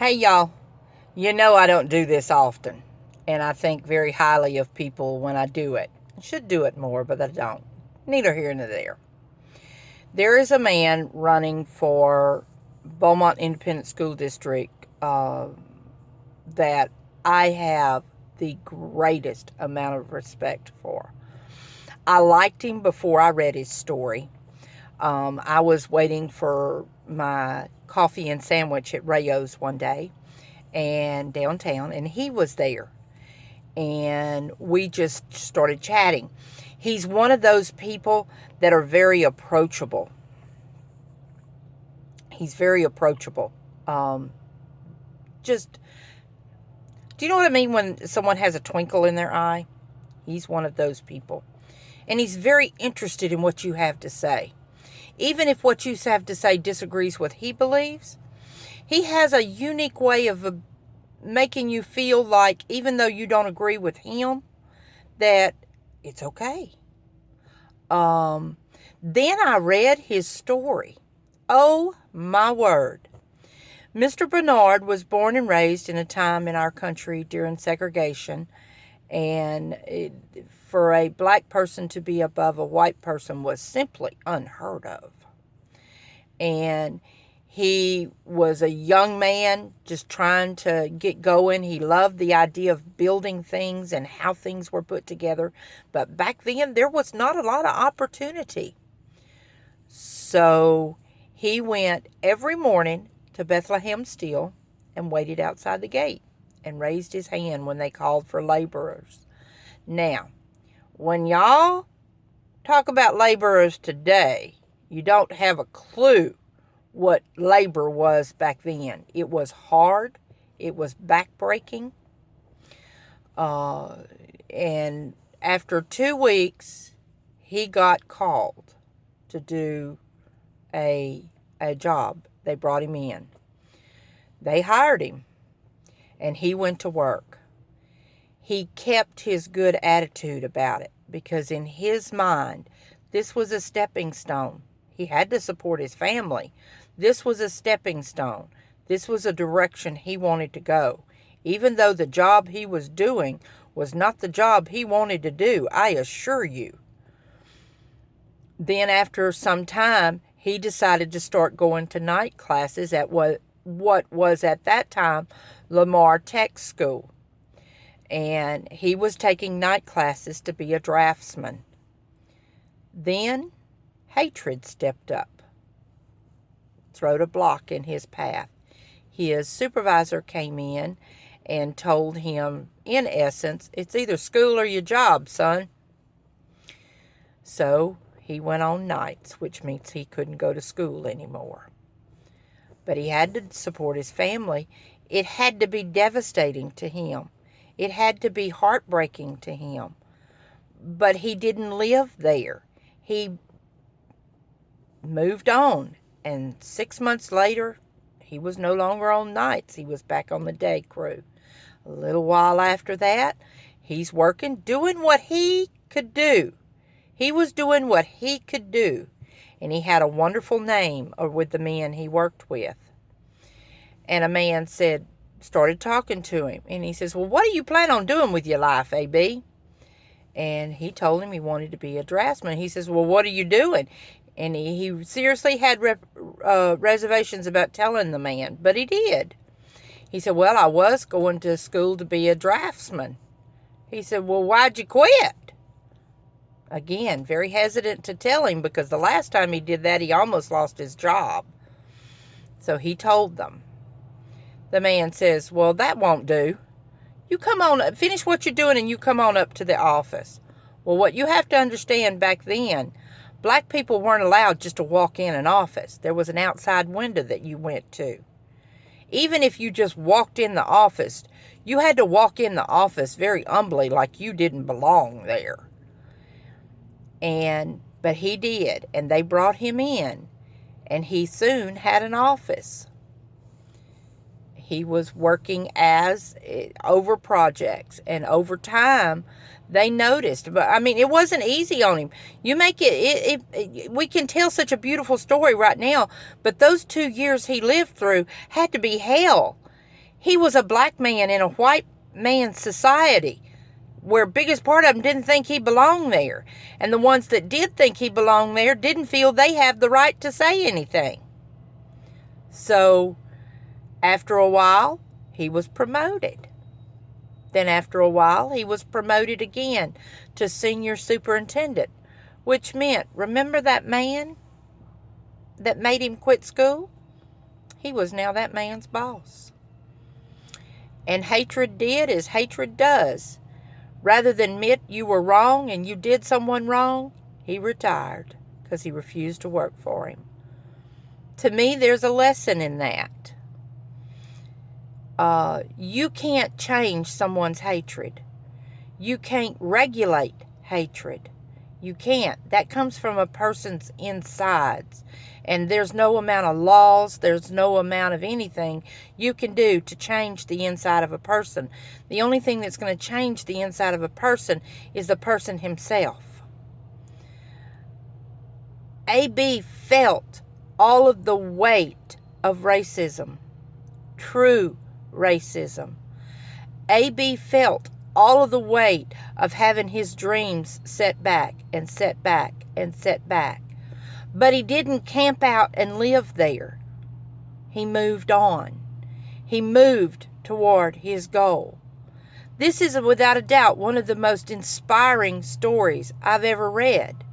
Hey y'all, you know I don't do this often, and I think very highly of people when I do it. I should do it more, but I don't. Neither here nor there. There is a man running for Beaumont Independent School District that I have the greatest amount of respect for. I liked him before I read his story. I was waiting for my coffee and sandwich at Rayo's one day and downtown, and he was there, and we just started chatting. He's one of those people that are very approachable. He's very approachable. Just, do you know what I mean when someone has a twinkle in their eye? He's one of those people. And he's very interested in what you have to say. Even if what you have to say disagrees with what he believes, he has a unique way of making you feel like, even though you don't agree with him, that it's okay. Then I read his story. Oh, my word. Mr. Bernard was born and raised in a time in our country during segregation, and for a black person to be above a white person was simply unheard of. And he was a young man just trying to get going. He loved the idea of building things and how things were put together. But back then, there was not a lot of opportunity. So he went every morning to Bethlehem Steel and waited outside the gate and raised his hand when they called for laborers. Now, when y'all talk about laborers today, you don't have a clue what labor was back then. It was hard. It was backbreaking. And after 2 weeks, he got called to do a job. They brought him in. They hired him, and he went to work. He kept his good attitude about it because in his mind, this was a stepping stone. He had to support his family. This was a stepping stone. This was a direction he wanted to go. Even though the job he was doing was not the job he wanted to do, I assure you. Then after some time, he decided to start going to night classes at what was at that time Lamar Tech School. And he was taking night classes to be a draftsman. Then hatred stepped up, throwed a block in his path. His supervisor came in and told him, in essence, it's either school or your job, son. So he went on nights, which means he couldn't go to school anymore. But he had to support his family. It had to be devastating to him. It had to be heartbreaking to him. But he didn't live there. He moved on. And 6 months later, he was no longer on nights. He was back on the day crew. A little while after that, he's working, doing what he could do. He was doing what he could do. And he had a wonderful name with the men he worked with. And a man started talking to him. And he says, well, what do you plan on doing with your life, AB? And he told him he wanted to be a draftsman. He says, well, what are you doing? And he seriously had reservations about telling the man, but he did. He said, well, I was going to school to be a draftsman. He said, well, why'd you quit? Again, very hesitant to tell him because the last time he did that, he almost lost his job. So he told them. The man says, well, that won't do. You come on, finish what you're doing and you come on up to the office. Well, what you have to understand back then, black people weren't allowed just to walk in an office. There was an outside window that you went to. Even if you just walked in the office, you had to walk in the office very humbly like you didn't belong there. But he did, and they brought him in, and he soon had an office. He was working over projects, and over time, they noticed. But I mean, it wasn't easy on him. You make we can tell such a beautiful story right now, but those 2 years he lived through had to be hell. He was a black man in a white man's society where biggest part of them didn't think he belonged there. And the ones that did think he belonged there didn't feel they had the right to say anything. So after a while, he was promoted. Then after a while, he was promoted again to senior superintendent, which meant, remember that man that made him quit school? He was now that man's boss. And hatred did as hatred does. Rather than admit you were wrong and you did someone wrong, he retired because he refused to work for him. To me, there's a lesson in that. You can't change someone's hatred. You can't regulate hatred. You can't. That comes from a person's insides. And there's no amount of laws, there's no amount of anything you can do to change the inside of a person. The only thing that's going to change the inside of a person is the person himself. AB felt all of the weight of racism. True racism. AB felt all of the weight of having his dreams set back and set back and set back. But he didn't camp out and live there. He moved on. He moved toward his goal. This is without a doubt one of the most inspiring stories I've ever read.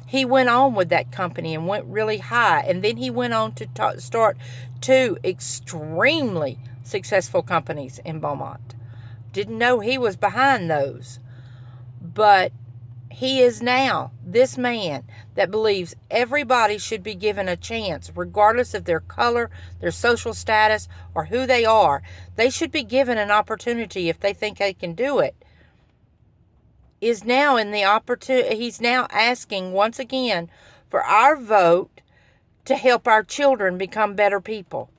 He went on with that company and went really high. And then he went on to start 2 extremely successful companies in Beaumont. Didn't know he was behind those. But he is now this man that believes everybody should be given a chance, regardless of their color, their social status, or who they are. They should be given an opportunity if they think they can do it. Is now in the opportunity. He's now asking once again for our vote to help our children become better people,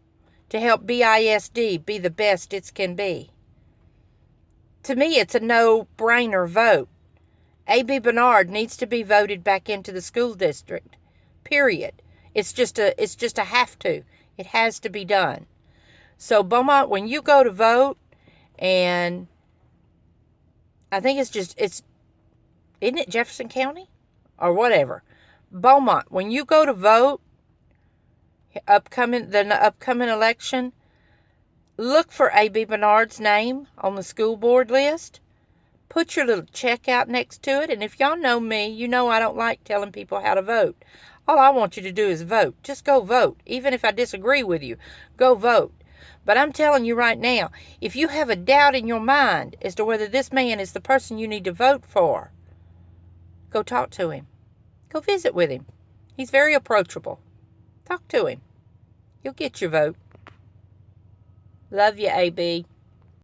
to help BISD be the best it can be. To me, it's a no-brainer vote. A.B. Bernard needs to be voted back into the school district. Period. It's just a have to. It has to be done. So Beaumont, when you go to vote, and I think isn't it Jefferson County? Or whatever. Beaumont, when you go to vote, the upcoming election, look for A.B. Bernard's name on the school board list. Put your little check out next to it. And if y'all know me, you know I don't like telling people how to vote. All I want you to do is vote. Just go vote. Even if I disagree with you, go vote. But I'm telling you right now, if you have a doubt in your mind as to whether this man is the person you need to vote for, go talk to him. Go visit with him. He's very approachable. Talk to him. You'll get your vote. Love you, AB.